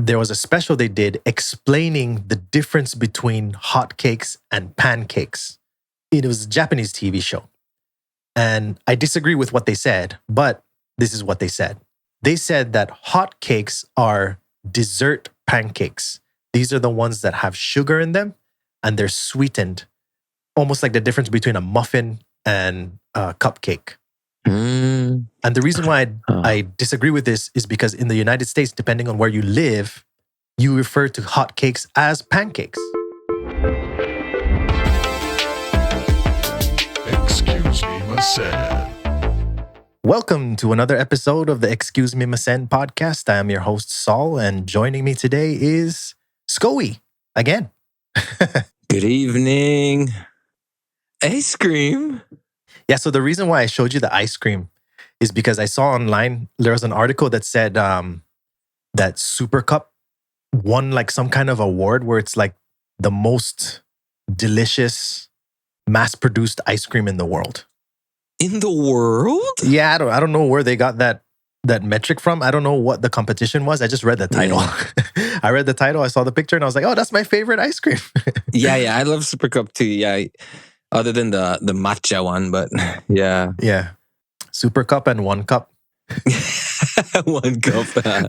there was a special they did explaining the difference between hotcakes and pancakes. It was a Japanese TV show. And I disagree with what they said, but this is what they said. They said that hotcakes are dessert pancakes. These are the ones that have sugar in them and they're sweetened, almost like the difference between a muffin and a cupcake. And the reason why I disagree with this is because in the United States, depending on where you live, you refer to hotcakes as pancakes. Excuse me, Masen. Welcome to another episode of the Excuse Me Masen podcast. I am your host, Saul, and joining me today is Scoey again. Good evening. Ice cream. Yeah, so the reason why I showed you the ice cream is because I saw online, there was an article that said that Super Cup won like some kind of award where it's like the most delicious mass-produced ice cream in the world. In the world? Yeah, I don't know where they got that metric from. I don't know what the competition was. I just read the title. Yeah. I read the title, I saw the picture, and I was like, oh, that's my favorite ice cream. Yeah, I love Super Cup too. Yeah, other than the matcha one, but yeah. Yeah. Super Cup and One Cup. One cup.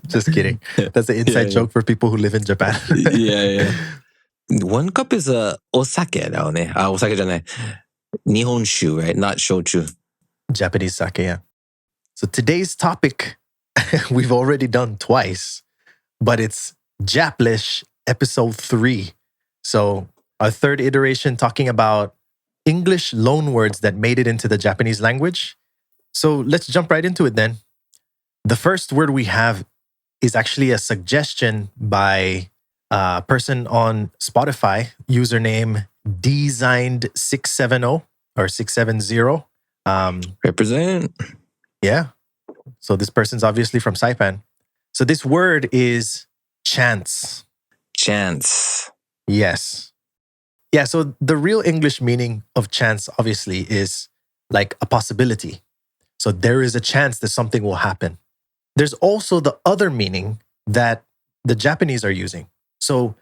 Just kidding. That's an inside joke for people who live in Japan. Yeah. One cup is a osake だよね。osake じゃない。日本酒, right? Not shochu. Japanese sake, yeah. So today's topic, we've already done twice, but it's Japlish episode 3. So our third iteration talking about English loanwords that made it into the Japanese language. So let's jump right into it then. The first word we have is actually a suggestion by a person on Spotify, username Designed670 or 670. Represent. Yeah. So this person's obviously from Saipan. So this word is chance. Chance. Yes. Yeah, so the real English meaning of chance obviously is like a possibility. So there is a chance that something will happen. There's also the other meaning that the Japanese are using. So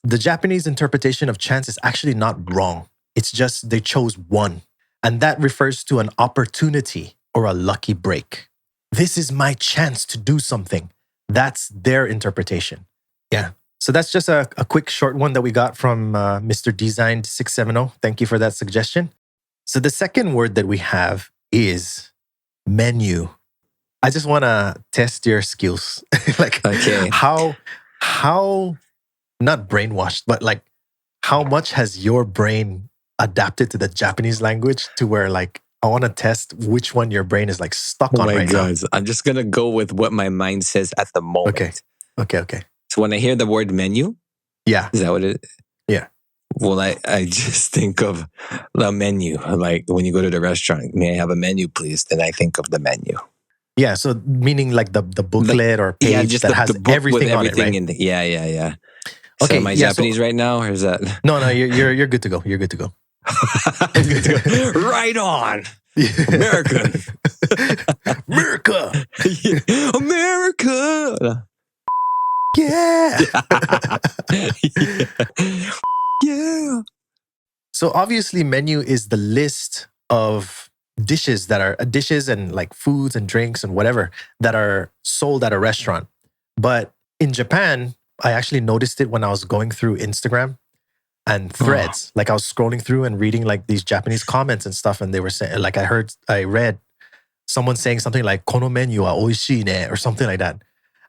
the Japanese interpretation of chance is actually not wrong. It's just they chose one. And that refers to an opportunity or a lucky break. This is my chance to do something. That's their interpretation. Yeah. So that's just a quick short one that we got from Mr. Designed670. Thank you for that suggestion. So the second word that we have is menu. I just want to test your skills. Like okay. How not brainwashed, but like how much has your brain adapted to the Japanese language to where like I want to test which one your brain is like stuck on right now. I'm just going to go with what my mind says at the moment. Okay. So when I hear the word menu, yeah. Is that what it is? Yeah. Well, I just think of the menu. Like when you go to the restaurant, may I have a menu, please? Then I think of the menu. Yeah, so meaning like the booklet or page just that has the book everything with on it, right? Yeah. Okay, so am I Japanese right now, or is that? No, you're good to go. You're good to go. I'm good to go. Right on. American. America. America. Yeah. Yeah. So obviously menu is the list of dishes that are dishes and like foods and drinks and whatever that are sold at a restaurant. But in Japan, I actually noticed it when I was going through Instagram and Threads. Like I was scrolling through and reading like these Japanese comments and stuff, and they were saying, like I read someone saying something like "kono menu wa oishii ne" or something like that.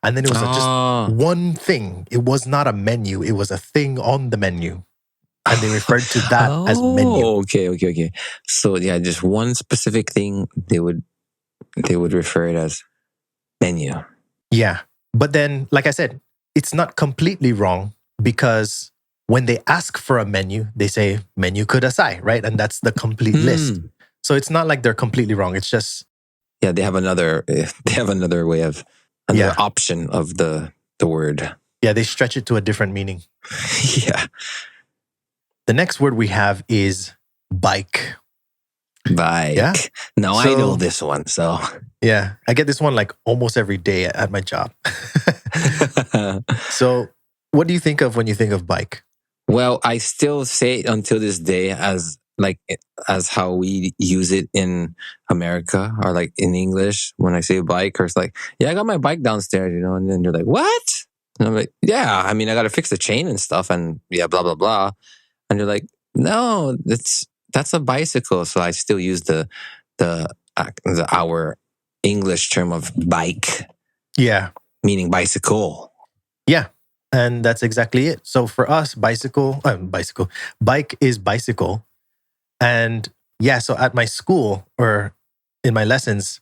And then it was just one thing. It was not a menu. It was a thing on the menu. And they referred to that as menu. Okay. So yeah, just one specific thing they would refer it as menu. Yeah. But then, like I said, it's not completely wrong because when they ask for a menu, they say menu kudasai, right? And that's the complete list. So it's not like they're completely wrong. It's just they have another way of another option of the word. Yeah, they stretch it to a different meaning. Yeah. The next word we have is bike. Bike. Yeah? Now I know this one, so. Yeah, I get this one like almost every day at my job. So, what do you think of when you think of bike? Well, I still say it until this day as how we use it in America or like in English when I say bike, or it's like, yeah, I got my bike downstairs, and then you're like, what? And I'm like, yeah, I mean, I got to fix the chain and stuff, and yeah, blah blah blah. And you're like, no, that's a bicycle. So I still use the our English term of bike, Yeah. meaning bicycle. Yeah. And that's exactly it. So for us, bike is bicycle. And yeah, so at my school or in my lessons,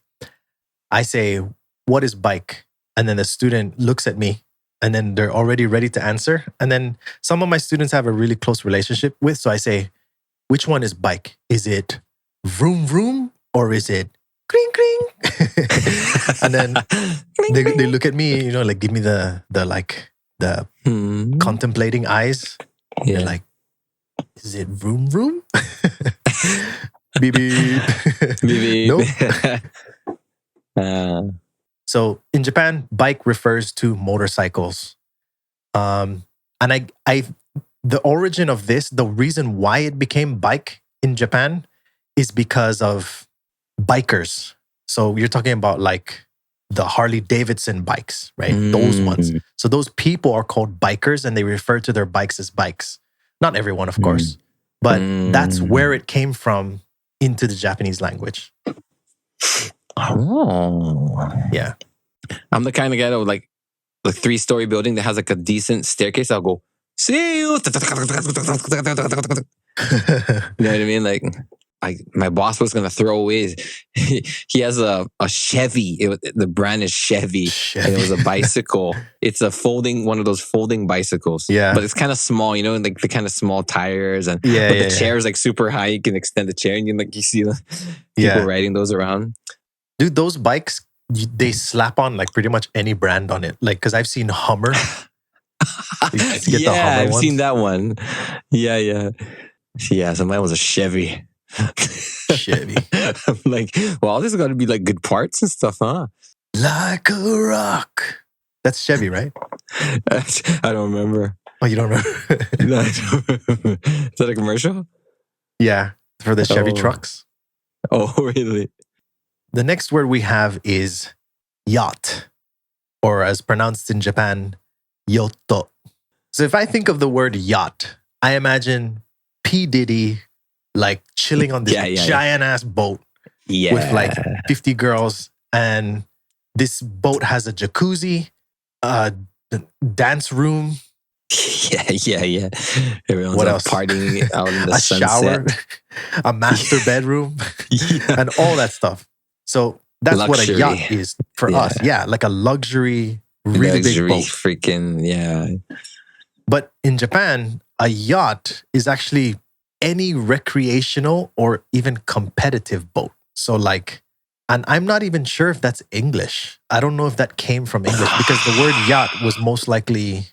I say, what is bike? And then the student looks at me and then they're already ready to answer. And then some of my students have a really close relationship with. So I say, which one is bike? Is it vroom vroom or is it kring kring? And then they look at me, like give me the contemplating eyes. Yeah. They're like, is it vroom vroom? Beep beep. Maybe. Nope. So in Japan, bike refers to motorcycles. And the origin of this, the reason why it became bike in Japan is because of bikers. So you're talking about like the Harley Davidson bikes, right? Those ones. So those people are called bikers and they refer to their bikes as bikes. Not everyone, of course, but that's where it came from into the Japanese language. Oh. Yeah. I'm the kind of guy that would like a 3-story building that has like a decent staircase. I'll go, see you. You know what I mean? Like my boss was gonna throw away. He has a Chevy. The brand is Chevy, and it was a bicycle. It's one of those folding bicycles. Yeah, but it's kind of small. Like the kind of small tires, and yeah, but the chair is like super high. You can extend the chair, and you see people riding those around. Dude, those bikes, they slap on like pretty much any brand on it. Like, because I've seen Hummer. I've seen that one. Yeah. So mine was a Chevy. Chevy. I'm like, well, this is got to be like good parts and stuff, huh? Like a rock. That's Chevy, right? I don't remember. Oh, you don't remember? No, I don't remember. Is that a commercial? Yeah, for the Chevy trucks. Oh, really? The next word we have is yacht, or as pronounced in Japan, yotto. So if I think of the word yacht, I imagine P. Diddy like chilling on this giant ass boat with like 50 girls, and this boat has a jacuzzi, dance room. Yeah. Everyone's what like else? Partying out in the a sunset. Shower, a master bedroom, and all that stuff. So that's Luxury. what a yacht is for us. Yeah, like a luxury, really big boat. Freaking, yeah. But in Japan, a yacht is actually any recreational or even competitive boat. So like, and I'm not even sure if that's English. I don't know if that came from English because the word yacht was most likely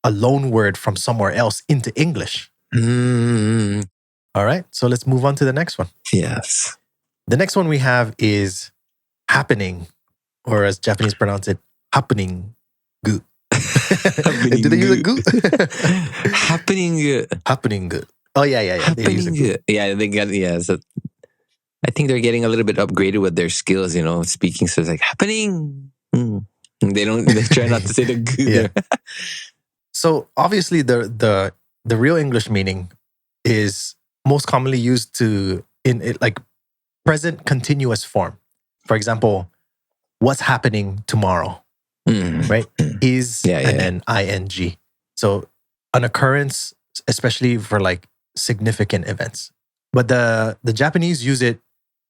a loan word from somewhere else into English. All right, so let's move on to the next one. Yes. The next one we have is happening, or as Japanese pronounce it, happening. Gu. Did they use a gu? Happening. Happening gu. Oh yeah. Happening. Yeah, they got So I think they're getting a little bit upgraded with their skills. Speaking. So it's like happening. They try not to say the gu there. So obviously the real English meaning is most commonly used in it like present continuous form. For example, what's happening tomorrow? Right? Is and then ing. So an occurrence, especially for like significant events. But the Japanese use it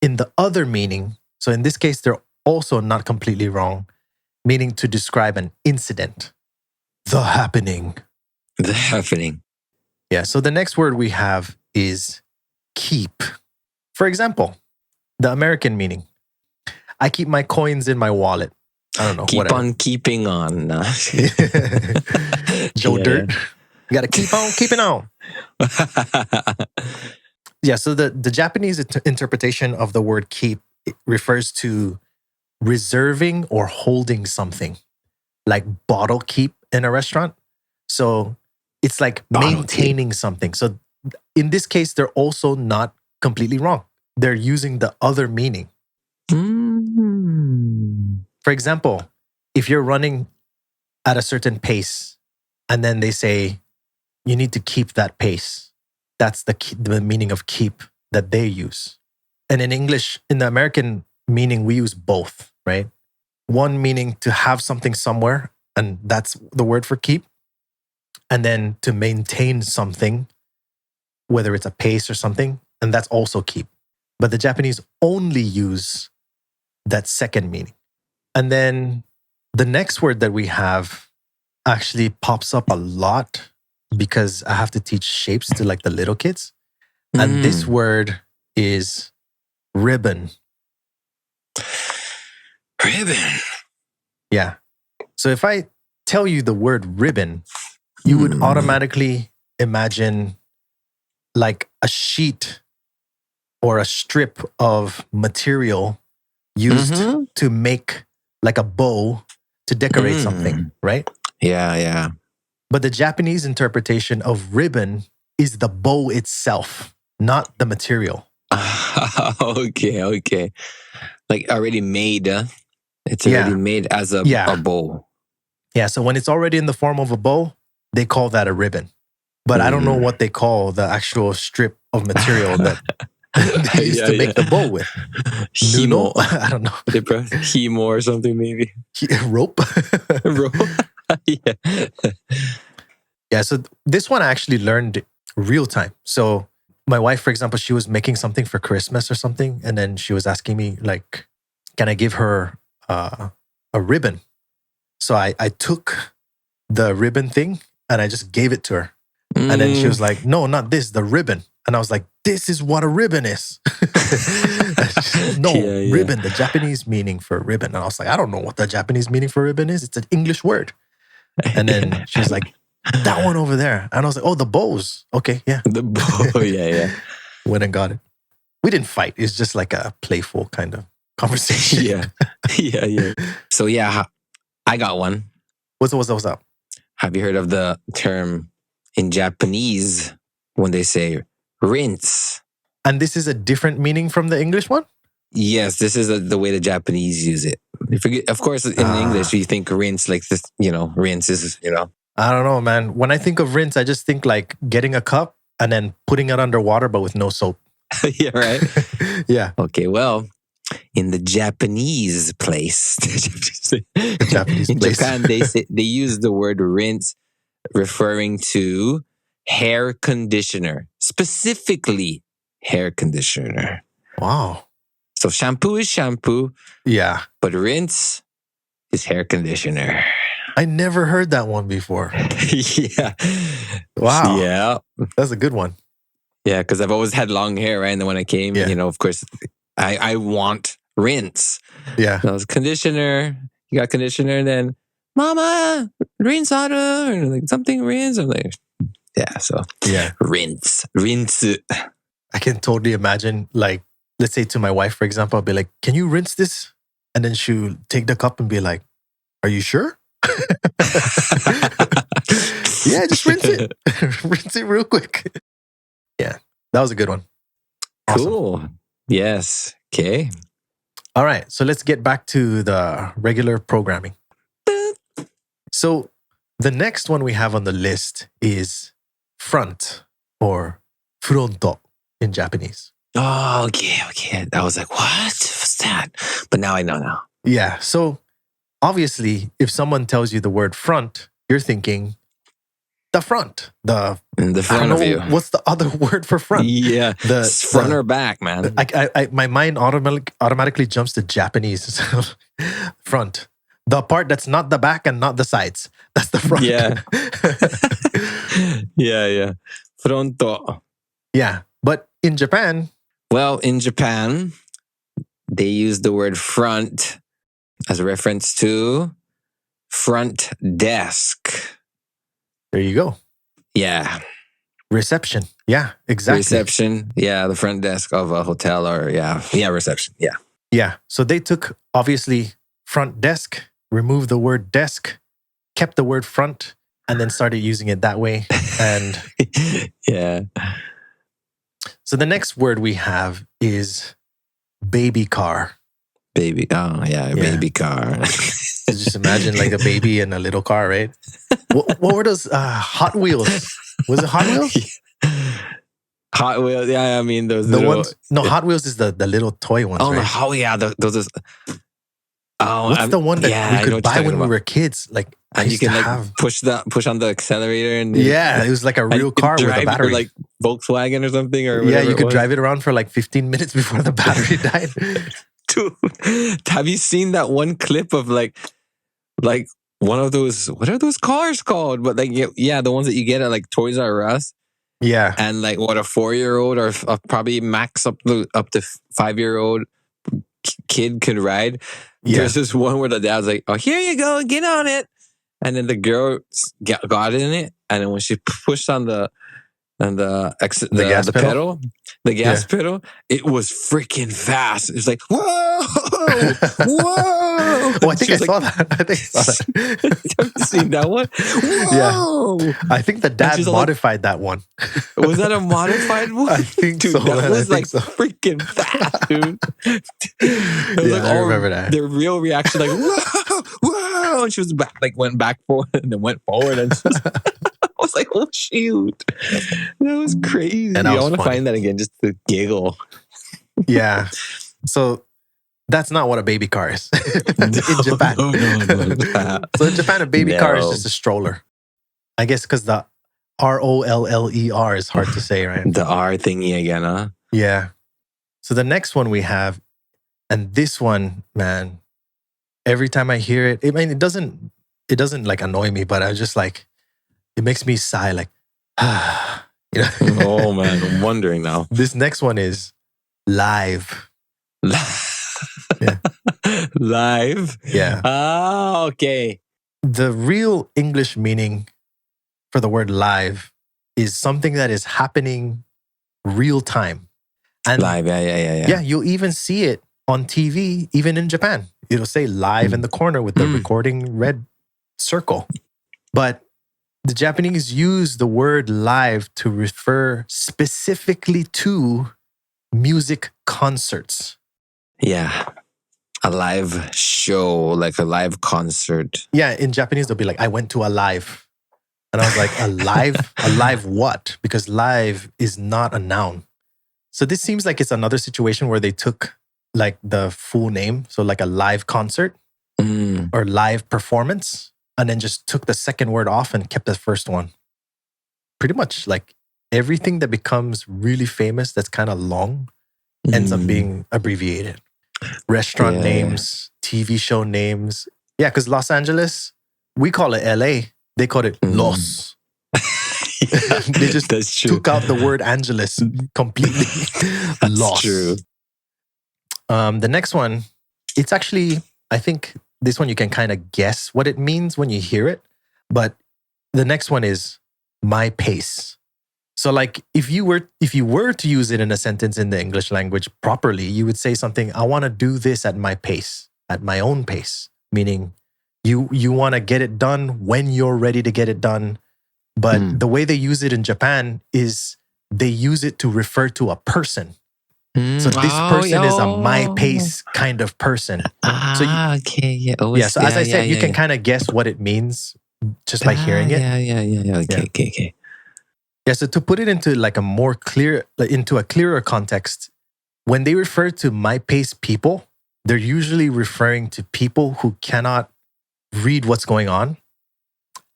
in the other meaning. So in this case, they're also not completely wrong, meaning to describe an incident. The happening. The happening. Yeah. So the next word we have is keep. For example, the American meaning. I keep my coins in my wallet. I don't know. Keep whatever. on keeping on. Joe Dirt. You got to keep on keeping on. Yeah. So the Japanese interpretation of the word keep refers to reserving or holding something, like bottle keep, in a restaurant. So it's like maintaining something. So in this case, they're also not completely wrong. They're using the other meaning. For example, if you're running at a certain pace and then they say, you need to keep that pace. That's the meaning of keep that they use. And in English, in the American meaning, we use both, right? One meaning to have something somewhere, and that's the word for keep. And then to maintain something, whether it's a pace or something, and that's also keep. But the Japanese only use that second meaning. And then the next word that we have actually pops up a lot because I have to teach shapes to like the little kids. And this word is ribbon. Ribbon. Yeah. So if I tell you the word ribbon, you would automatically imagine like a sheet or a strip of material used to make like a bow to decorate something, right? Yeah, yeah. But the Japanese interpretation of ribbon is the bow itself, not the material. Okay. Like already made. It's already made as a bow. Yeah, so when it's already in the form of a bow, they call that a ribbon. But I don't know what they call the actual strip of material that they used to make the bow with. Himo. I don't know. Himo or something maybe. Rope? Rope. Yeah. Yeah, so this one I actually learned real time. So my wife, for example, she was making something for Christmas or something. And then she was asking me like, can I give her a ribbon? So I took the ribbon thing and I just gave it to her. And then she was like, no, not this, the ribbon. And I was like, this is what a ribbon is. Ribbon, the Japanese meaning for ribbon. And I was like, I don't know what the Japanese meaning for ribbon is. It's an English word. And then she was like, that one over there. And I was like, oh, the bows. Okay, yeah. The bow, yeah. Went and got it. We didn't fight. It's just like a playful kind of conversation. Yeah. So yeah, I got one. What's up? Have you heard of the term in Japanese when they say rinse? And this is a different meaning from the English one? Yes, this is the way the Japanese use it. You forget, of course, in English, you think rinse like this, rinse is, I don't know, man. When I think of rinse, I just think like getting a cup and then putting it under water, but with no soap. Yeah, right? Yeah. Okay, well, in the Japanese place, Japanese place. Japan, they use the word rinse referring to hair conditioner, specifically hair conditioner. Wow. So shampoo is shampoo. Yeah. But rinse is hair conditioner. I never heard that one before. Yeah. Wow. Yeah. That's a good one. Yeah, because I've always had long hair, right? And then when I came, of course, I want rinse. Yeah. So I was conditioner. You got conditioner, and then Mama, rinse water, or like something rinse. I'm like, rinse. I can totally imagine, like, let's say to my wife, for example, I'll be like, can you rinse this? And then she'll take the cup and be like, are you sure? Yeah, just rinse it. Rinse it real quick. Yeah, that was a good one. Awesome. Cool. Yes. Okay. All right, so let's get back to the regular programming. So the next one we have on the list is front or fronto in Japanese. Oh, okay. I was like, what? What's that? But now I know now. Yeah, so obviously, if someone tells you the word front, you're thinking the front. In the front of you. What's the other word for front? Yeah, front or back, man. My mind automatically jumps to Japanese. Front. The part that's not the back and not the sides. That's the front. Yeah. Yeah. Fronto. Yeah, but in Japan... Well, in Japan, they use the word front as a reference to front desk. There you go. Yeah. Reception. Yeah, exactly. Reception. Yeah, the front desk of a hotel or reception. Yeah. Yeah. So they took, obviously, front desk, removed the word desk, kept the word front and then started using it that way. And yeah. so the next word we have is baby car. Baby. Oh, yeah. Baby car. So just imagine like a baby in a little car, right? What were those? Hot Wheels. Was it Hot Wheels? Hot Wheels. Yeah, I mean, those The little, ones. No, Hot Wheels is the little toy ones, Oh, right? no. Oh, yeah. Those is. Oh, What's the one that I we know could what buy you're when talking we about. were kids? Like I And you used can to like have. push on the accelerator and Yeah, it was like a and real you could car with a drive it battery. like Volkswagen or something or Yeah, whatever. you could drive it around for like 15 minutes before the battery died. Dude, have you seen that one clip of like one of those? What are those cars called? But like yeah, the ones that you get at like Toys R Us. Yeah, And like what a 4-year-old or probably max up to 5-year-old kid could ride. Yeah. There's this one where the dad's like, "Oh, here you go, get on it," and then the girl got in it, and then when she pushed on the gas pedal? pedal, the gas pedal, it was freaking fast. It's like whoa, whoa. Oh, I think I saw that. I think I saw that. Have you seen that one? Whoa. Yeah. I think the dad she's all modified that one. Was that a modified one? I think Dude, so. that man. was I like think so. freaking fast, dude. It was Yeah, like I remember that. Their real reaction, like whoa, whoa, and she was back, like went back forward and then went forward, and just, I was like, oh shoot, that was crazy. And that I was want to funny. find that again just to giggle. Yeah. So that's not what a baby car is in Japan. No. So in Japan, a baby car is No. just a stroller. I guess because the ROLLER is hard to say, right? The R thingy again, huh? Yeah. So the next one we have, and this one, man, every time I hear it, I mean, it doesn't like annoy me, but I just like, it makes me sigh, like, you know. Oh man, I'm wondering now. This next one is live. Yeah. Live. Yeah. Ah, okay. The real English meaning for the word live is something that is happening real time. And Live, yeah. yeah, you'll even see it on TV, even in Japan. It'll say live in the corner with the recording red circle. But the Japanese use the word live to refer specifically to music concerts. Yeah. A live show, like a live concert. Yeah, in Japanese, they'll be like, I went to a live. And I was like, a live? A live what? Because live is not a noun. So this seems like it's another situation where they took like the full name. So like a live concert or live performance, and then just took the second word off and kept the first one. Pretty much like everything that becomes really famous that's kind of long ends up being abbreviated. Restaurant names, TV show names. Yeah, because Los Angeles, we call it LA. They call it Los. They just took out the word Angeles completely. That's Los. true. The next one, it's actually, I think this one you can kind of guess what it means when you hear it. But the next one is my pace. So like if you were to use it in a sentence in the English language properly, you would say something, I want to do this at my pace, at my own pace. Meaning you want to get it done when you're ready to get it done. But the way they use it in Japan is they use it to refer to a person. So this person is a my pace kind of person. Okay, yeah. So as I said, you can kind of guess what it means just by hearing it. Yeah. Okay. Yeah, so to put it into like into a clearer context, when they refer to my pace people, they're usually referring to people who cannot read what's going on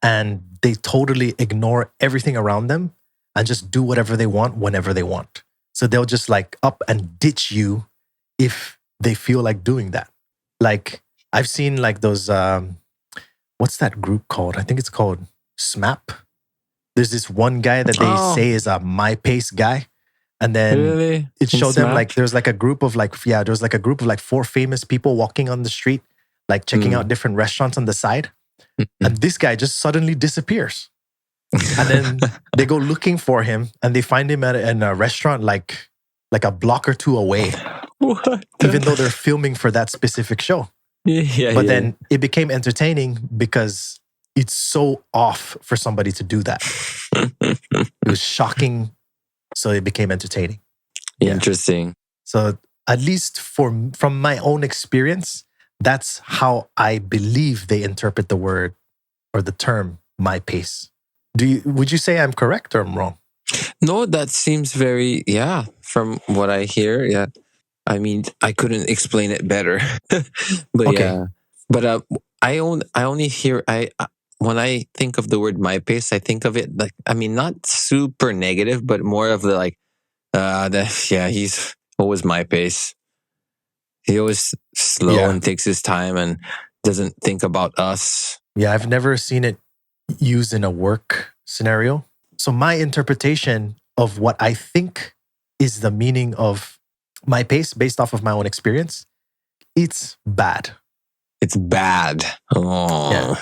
and they totally ignore everything around them and just do whatever they want whenever they want. So they'll just like up and ditch you if they feel like doing that. Like I've seen like those, what's that group called? I think it's called SMAP. There's this one guy that they say is a my pace guy. And then it showed them like there was like a group of like 4 famous people walking on the street, like checking out different restaurants on the side. And this guy just suddenly disappears. And then they go looking for him and they find him in a restaurant like a block or 2 away. What? Even though they're filming for that specific show. But then it became entertaining because it's so off for somebody to do that. It was shocking, so it became entertaining. Yeah. Interesting. So at least from my own experience, that's how I believe they interpret the word or the term my pace. Would you say I'm correct or I'm wrong? No, that seems very, yeah, from what I hear, yeah. I mean, I couldn't explain it better. But Okay. yeah. But I only hear when I think of the word my pace, I think of it like, I mean, not super negative, but more of the like he's always my pace. He always slow Yeah. and takes his time and doesn't think about us. Yeah, I've never seen it used in a work scenario. So my interpretation of what I think is the meaning of my pace based off of my own experience, it's bad. It's bad. Oh. Yeah.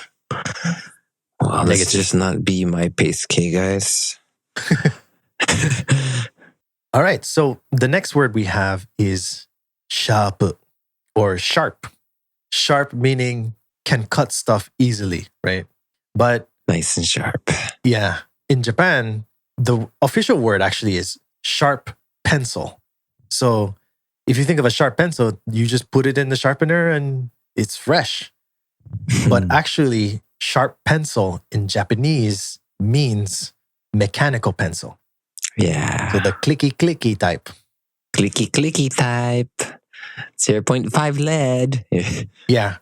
Well, let's Negative. just not be my pace, okay, guys? All right. So the next word we have is sharp or sharp. Sharp meaning can cut stuff easily, right? But Nice and sharp. yeah, in Japan, the official word actually is sharp pencil. So if you think of a sharp pencil, you just put it in the sharpener and it's fresh. But actually, sharp pencil in Japanese means mechanical pencil. Yeah. So the clicky type. Clicky type. 0.5 lead. Yeah.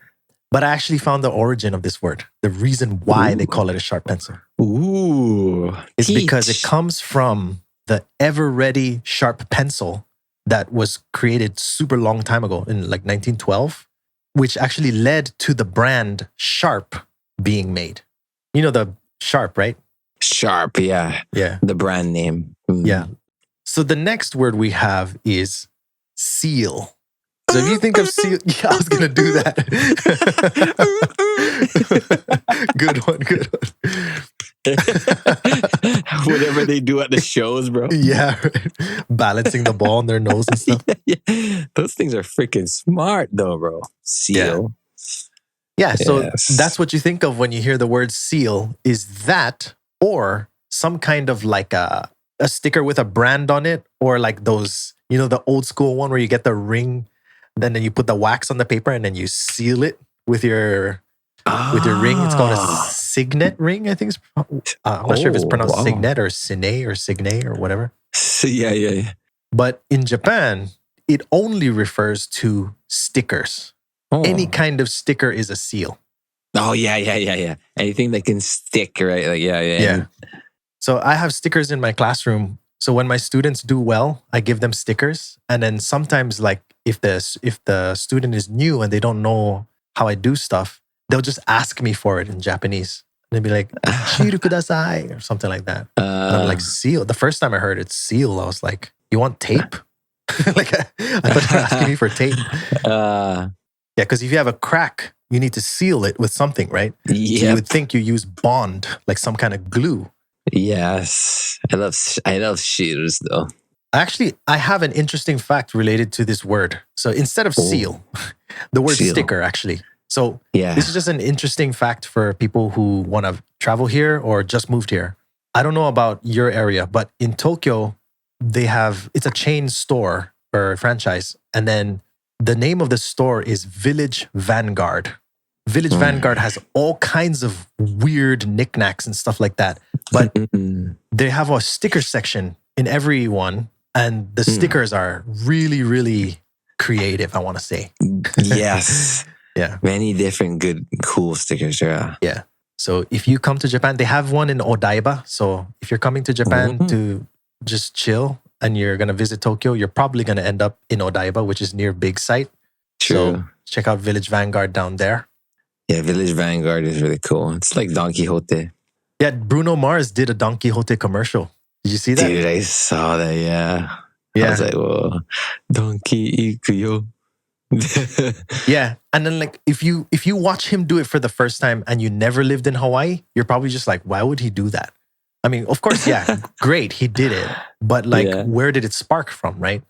But I actually found the origin of this word. The reason why they call it a sharp pencil Ooh. is because it Teach. comes from the ever ready sharp pencil that was created super long time ago in like 1912, which actually led to the brand Sharp being made. You know the Sharp, right? Sharp, yeah. Yeah. The brand name. Yeah. So the next word we have is seal. So if you think of seal, yeah, I was going to do that. Good one. Whatever they do at the shows, bro. Yeah, right. Balancing the ball on their nose and stuff. Yeah. Those things are freaking smart, though, bro. Seal. Yeah, so Yes. that's what you think of when you hear the word seal, is that or some kind of like a sticker with a brand on it, or like those, you know, the old school one where you get the ring, then you put the wax on the paper and then you seal it with your ring. It's called a signet ring, I think. I'm not sure if it's pronounced signet or cine or signe or whatever. Yeah. But in Japan, it only refers to stickers. Oh. Any kind of sticker is a seal. Oh, yeah. Anything that can stick, right? Like, yeah. So I have stickers in my classroom. So when my students do well, I give them stickers. And then sometimes, like if the student is new and they don't know how I do stuff, they'll just ask me for it in Japanese. They'll be like, "Shiru kudasai," or something like that. And I'm like, seal. The first time I heard it, seal, I was like, "You want tape?" Like I thought you were asking me for tape. Yeah, because if you have a crack, you need to seal it with something, right? Yep. So you would think you use bond, like some kind of glue. Yes. I love shears, though. Actually, I have an interesting fact related to this word. So instead of seal, the word Seal. sticker, actually. So Yeah. this is just an interesting fact for people who want to travel here or just moved here. I don't know about your area, but in Tokyo, it's a chain store or franchise. And then the name of the store is Village Vanguard. Village Vanguard has all kinds of weird knickknacks and stuff like that. But they have a sticker section in every one. And the stickers are really, really creative, I want to say. Yes. Yeah. Many different good, cool stickers. Yeah. Yeah. So if you come to Japan, they have one in Odaiba. So if you're coming to Japan to just chill and you're going to visit Tokyo, you're probably going to end up in Odaiba, which is near Big Sight. True. So check out Village Vanguard down there. Yeah, Village Vanguard is really cool. It's like Don Quixote. Yeah, Bruno Mars did a Don Quixote commercial. Did you see that? Dude, I saw that, yeah. Yeah. I was like, whoa. Don Quixote. Yeah. And then like if you watch him do it for the first time and you never lived in Hawaii, you're probably just like, why would he do that? I mean, of course, yeah, great, he did it. But like, where did it spark from, right?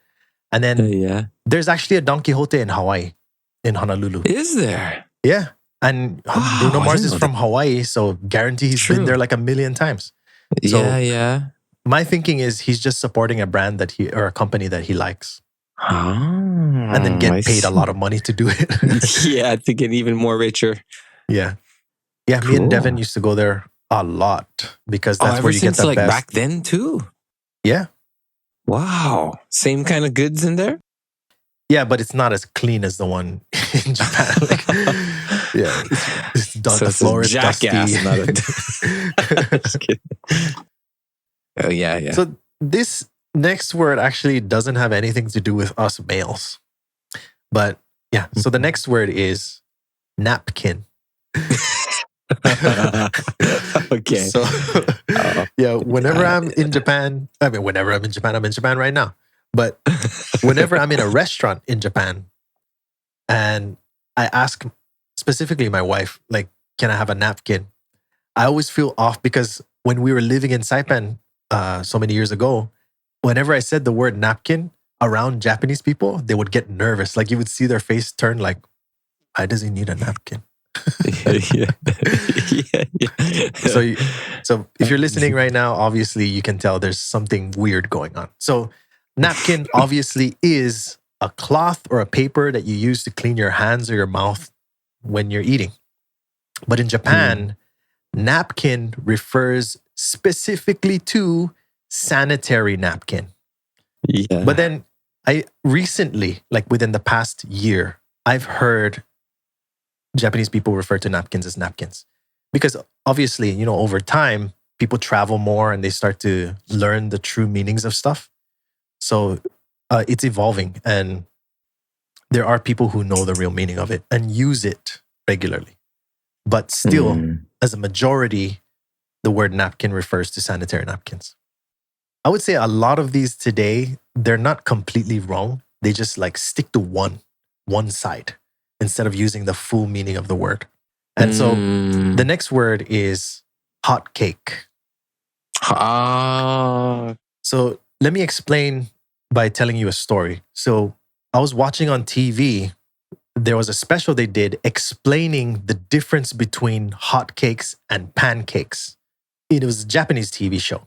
And then there's actually a Don Quixote in Hawaii, in Honolulu. Is there? Yeah. And Wow, Bruno I Mars didn't is know from that. Hawaii, so guarantee he's been True. there like a million times. So Yeah. my thinking is he's just supporting a brand that he or a company that he likes, and then Oh, I get paid a see. lot of money to do it. Yeah, to get even more richer. Yeah. Yeah, me and Devin Cool. used to go there a lot because Oh, that's ever where you get since the like best. back then too. Yeah. Wow. Same kind of goods in there? Yeah, but it's not as clean as the one in Japan. Like, yeah, So the it's a floor is dusty. jackass, not a just kidding. Oh yeah. So this next word actually doesn't have anything to do with us males. But yeah, so the next word is napkin. Okay. So yeah, whenever Yeah. I'm in Japan, whenever I'm in Japan, I'm in Japan right now. But whenever I'm in a restaurant in Japan and I ask specifically my wife, like, can I have a napkin? I always feel off because when we were living in Saipan so many years ago, whenever I said the word napkin around Japanese people, they would get nervous. Like you would see their face turn like, why does he need a napkin? yeah. So, so if you're listening right now, obviously you can tell there's something weird going on. So napkin obviously is a cloth or a paper that you use to clean your hands or your mouth when you're eating. But in Japan, napkin refers specifically to sanitary napkin. Yeah. But then I recently, like within the past year, I've heard Japanese people refer to napkins as napkins. Because obviously, you know, over time, people travel more and they start to learn the true meanings of stuff. So it's evolving and there are people who know the real meaning of it and use it regularly. But still, as a majority, the word napkin refers to sanitary napkins. I would say a lot of these today, they're not completely wrong. They just like stick to one side instead of using the full meaning of the word. And so the next word is hot cake. So let me explain by telling you a story. So I was watching on TV. There was a special they did explaining the difference between hotcakes and pancakes. It was a Japanese TV show.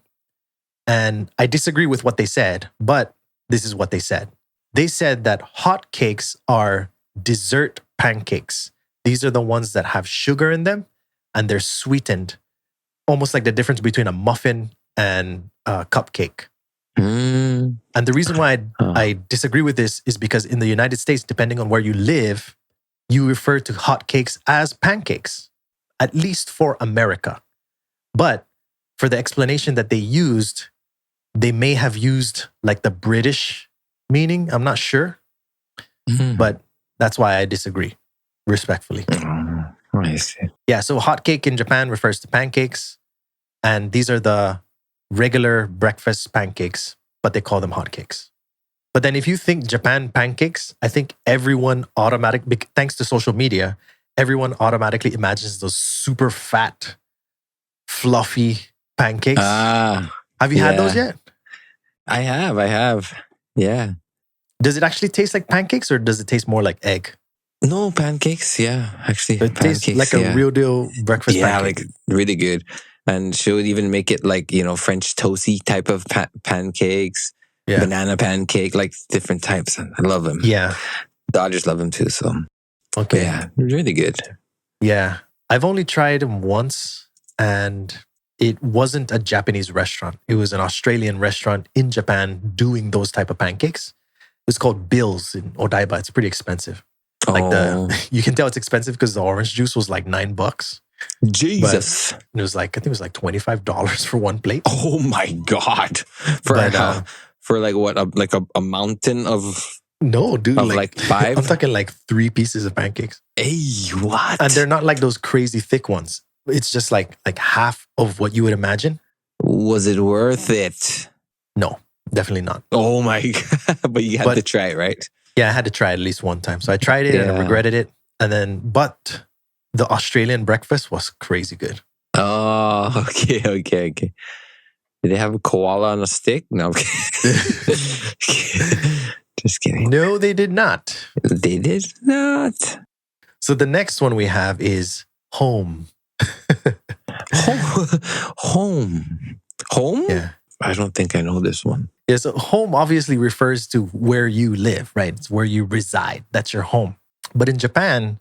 And I disagree with what they said, but this is what they said. They said that hotcakes are dessert pancakes. These are the ones that have sugar in them and they're sweetened, almost like the difference between a muffin and a cupcake. And the reason why I disagree with this is because in the United States, depending on where you live, you refer to hotcakes as pancakes, at least for America. But for the explanation that they used, they may have used like the British meaning. I'm not sure. But that's why I disagree, respectfully. I see. Yeah, so hotcake in Japan refers to pancakes. And these are the regular breakfast pancakes, but they call them hotcakes. But then if you think Japan pancakes, I think everyone thanks to social media, everyone automatically imagines those super fat, fluffy pancakes. Have you had those yet? I have. Yeah. Does it actually taste like pancakes or does it taste more like egg? No, pancakes. Yeah, actually. It tastes like a real deal breakfast pancake. Yeah, like really good. And she would even make it like, you know, French toasty type of pancakes, banana pancake, like different types. I love them. Yeah. Dodgers love them too. So, okay. Yeah, really good. Yeah. I've only tried them once and it wasn't a Japanese restaurant. It was an Australian restaurant in Japan doing those type of pancakes. It's called Bill's in Odaiba. It's pretty expensive. You can tell it's expensive because the orange juice was like $9. Jesus. But it was like, I think it was like $25 for one plate. Oh my God. For like what? A mountain of... No, dude. Of like 5? I'm talking like 3 pieces of pancakes. Hey, what? And they're not like those crazy thick ones. It's just like half of what you would imagine. Was it worth it? No, definitely not. Oh my God. But you had to try it, right? Yeah, I had to try it at least one time. So I tried it and I regretted it. But the Australian breakfast was crazy good. Oh, okay. Did they have a koala on a stick? No, I'm kidding. Just kidding. No, they did not. They did not. So the next one we have is home. Home. Home? Yeah. I don't think I know this one. Yeah, so home obviously refers to where you live, right? It's where you reside. That's your home. But in Japan,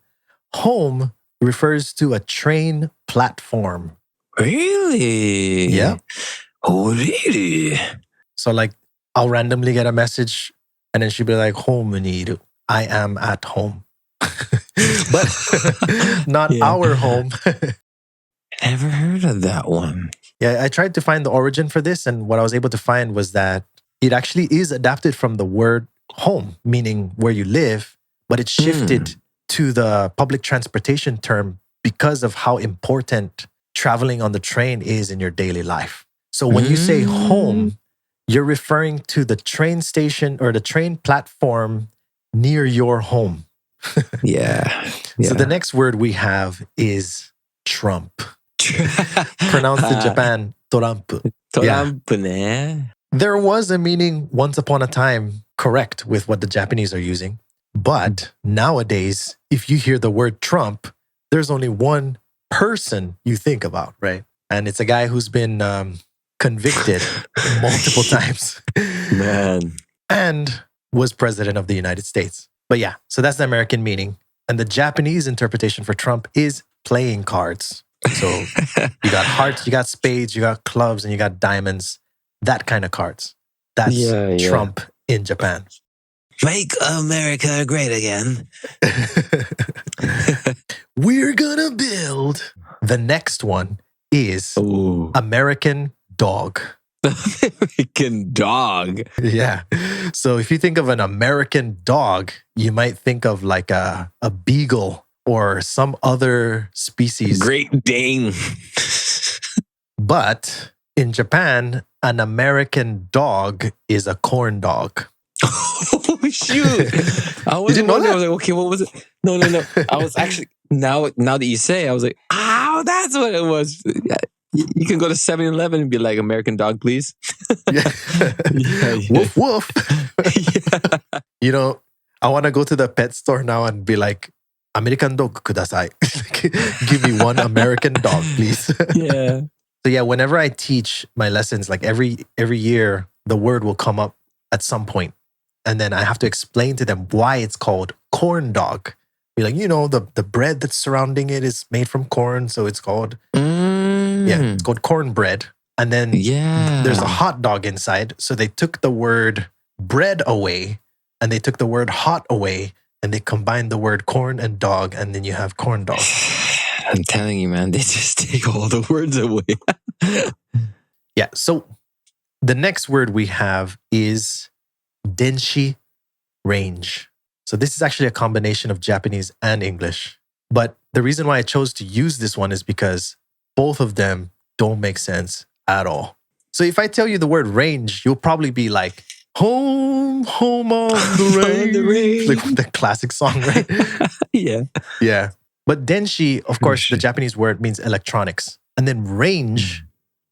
home refers to a train platform. Really? Yeah. Oh, really? So like I'll randomly get a message and then she'll be like, home niru. I am at home. But not Yeah. our home. Never heard of that one. Yeah, I tried to find the origin for this, and what I was able to find was that it actually is adapted from the word home, meaning where you live, but it shifted to the public transportation term because of how important traveling on the train is in your daily life. So when you say home, you're referring to the train station or the train platform near your home. Yeah. So the next word we have is Trump. Pronounced in Japan, torampu. Torampu ne. There was a meaning once upon a time correct with what the Japanese are using. But nowadays, if you hear the word Trump, there's only one person you think about, right? And it's a guy who's been convicted multiple times. Man. And was president of the United States. But yeah, so that's the American meaning. And the Japanese interpretation for Trump is playing cards. So you got hearts, you got spades, you got clubs, and you got diamonds. That kind of cards. That's Trump in Japan. Make America great again. We're gonna build. The next one is American dog. American dog. Yeah. So if you think of an American dog, you might think of like a beagle or some other species. Great Dane. But in Japan, an American dog is a corn dog. Oh, shoot. I was didn't know wondering, that? I was like, okay, what was it? No. I was actually, now that you say, I was like, that's what it was. You can go to 7-Eleven and be like, American dog, please. Yeah. Woof, woof. Yeah. You know, I want to go to the pet store now and be like, American dog kudasai. Give me one American dog, please. Yeah. So yeah, whenever I teach my lessons, like every year, the word will come up at some point. And then I have to explain to them why it's called corn dog. Be like, the bread that's surrounding it is made from corn. So it's called, it's called cornbread. And then there's a hot dog inside. So they took the word bread away and they took the word hot away and they combined the word corn and dog. And then you have corn dog. I'm telling you, man, they just take all the words away. Yeah. So the next word we have is Denshi range. So this is actually a combination of Japanese and English. But the reason why I chose to use this one is because both of them don't make sense at all. So if I tell you the word range, you'll probably be like, home on the range. Like the classic song, right? Yeah. Yeah. But Denshi, of course, the Japanese word means electronics. And then range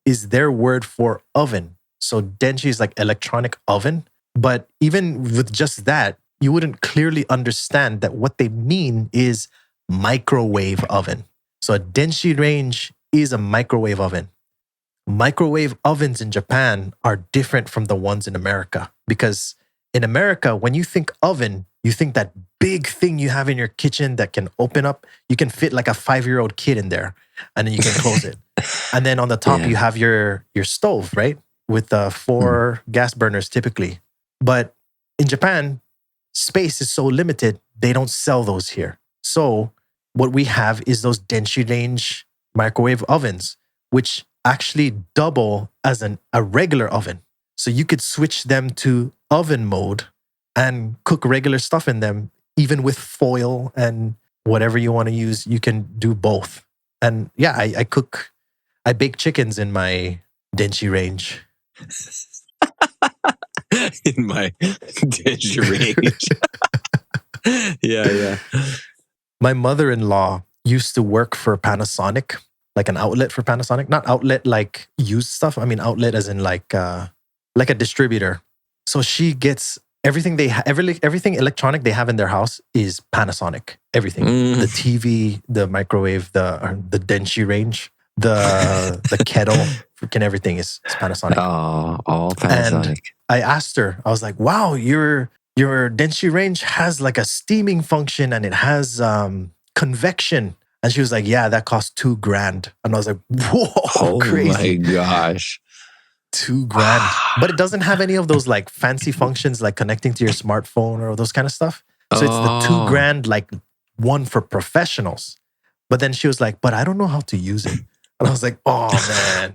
is their word for oven. So Denshi is like electronic oven. But even with just that, you wouldn't clearly understand that what they mean is microwave oven. So a Denshi range is a microwave oven. Microwave ovens in Japan are different from the ones in America. Because in America, when you think oven, you think that big thing you have in your kitchen that can open up. You can fit like a 5-year-old kid in there and then you can close it. And then on the top, you have your stove, right? With 4 gas burners typically. But in Japan, space is so limited, they don't sell those here. So what we have is those Denshi range microwave ovens, which actually double as a regular oven. So you could switch them to oven mode and cook regular stuff in them, even with foil and whatever you want to use. You can do both. And yeah, I bake chickens in my Denshi range. In my Denshi range. Yeah. My mother-in-law used to work for Panasonic, like an outlet for Panasonic. Not outlet like used stuff. I mean outlet as in like a distributor. So she gets everything everything electronic they have in their house is Panasonic. Everything, the TV, the microwave, the Denshi range, the kettle, freaking everything is Panasonic. Oh, all Panasonic. And I asked her, I was like, "Wow, your Denshi range has like a steaming function and it has convection." And she was like, "Yeah, that cost $2,000." And I was like, "Whoa, Oh crazy!" my gosh. $2,000. But it doesn't have any of those like fancy functions like connecting to your smartphone or those kind of stuff. So it's the $2,000 like one for professionals. But then she was like, "But I don't know how to use it." And I was like, "Oh man,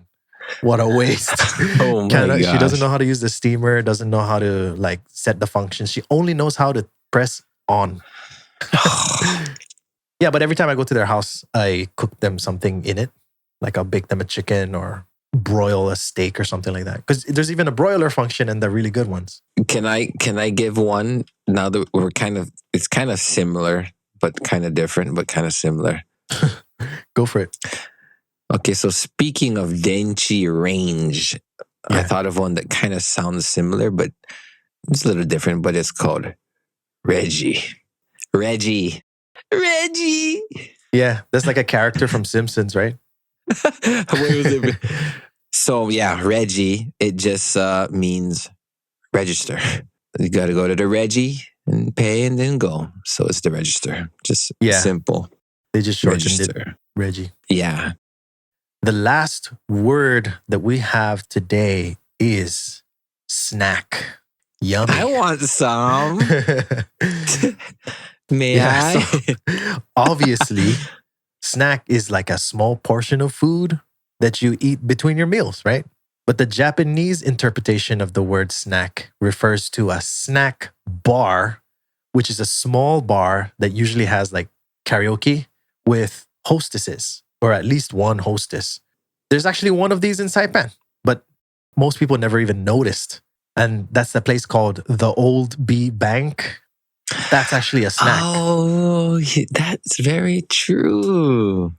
what a waste." Oh my gosh. She doesn't know how to use the steamer, doesn't know how to like set the functions. She only knows how to press on. Yeah, but every time I go to their house, I cook them something in it. Like I'll bake them a chicken or broil a steak or something like that. Because there's even a broiler function and the really good ones. Can I give one now that it's kind of similar, but kind of different, but kind of similar. Go for it. Okay, so speaking of Denshi range, I thought of one that kind of sounds similar, but it's a little different, but it's called Reggie. Reggie. Yeah, that's like a character from Simpsons, right? What was it? So yeah, Reggie, it just means register. You got to go to the Reggie and pay and then go. So it's the register. Just simple. They just shortened it. Reggie. Yeah. The last word that we have today is snack. Yummy. I want some. May I? So, obviously, snack is like a small portion of food that you eat between your meals, right? But the Japanese interpretation of the word snack refers to a snack bar, which is a small bar that usually has like karaoke with hostesses, or at least one hostess. There's actually one of these in Saipan, but most people never even noticed. And that's the place called the Old Bee Bank. That's actually a snack. Oh, that's very true.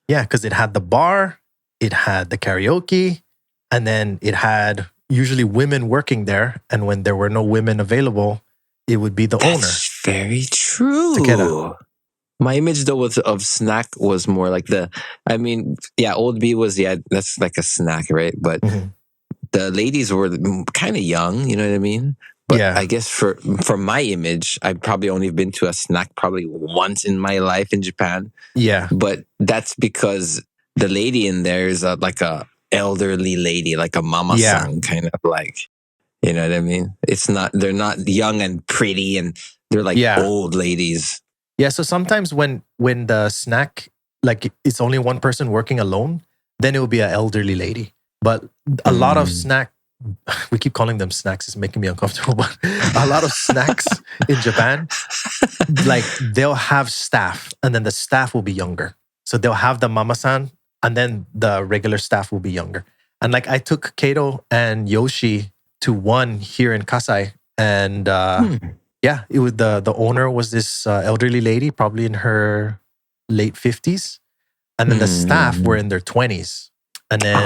Yeah, because it had the bar, it had the karaoke, and then it had usually women working there. And when there were no women available, it would be the owner. That's very true. My image though of snack was more like Old Bee was, that's like a snack, right? But the ladies were kind of young, you know what I mean? But I guess for my image, I've probably only been to a snack probably once in my life in Japan. Yeah. But that's because the lady in there is like a elderly lady, like a mama-san kind of like, you know what I mean? They're not young and pretty and they're like old ladies. Yeah, so sometimes when the snack, like it's only one person working alone, then it will be an elderly lady. But a lot of snack, we keep calling them snacks, it's making me uncomfortable, but a lot of snacks in Japan, like they'll have staff and then the staff will be younger. So they'll have the mama-san and then the regular staff will be younger. And like I took Kato and Yoshi to one here in Kasai and it was the owner was this elderly lady, probably in her late 50s. And then the staff were in their 20s. And then,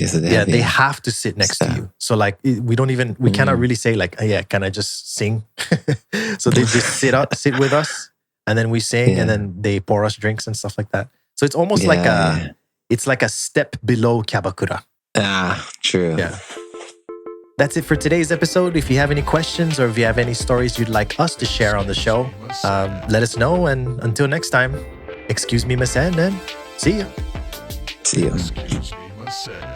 So they have to sit next to you. So like, we cannot really say like, can I just sing? So they just sit with us and then we sing and then they pour us drinks and stuff like that. So it's almost it's like a step below Kyabakura. True. Yeah. That's it for today's episode. If you have any questions or if you have any stories you'd like us to share on the show, let us know. And until next time, excuse me, Miss N, and see you. See you. Excuse me, my said.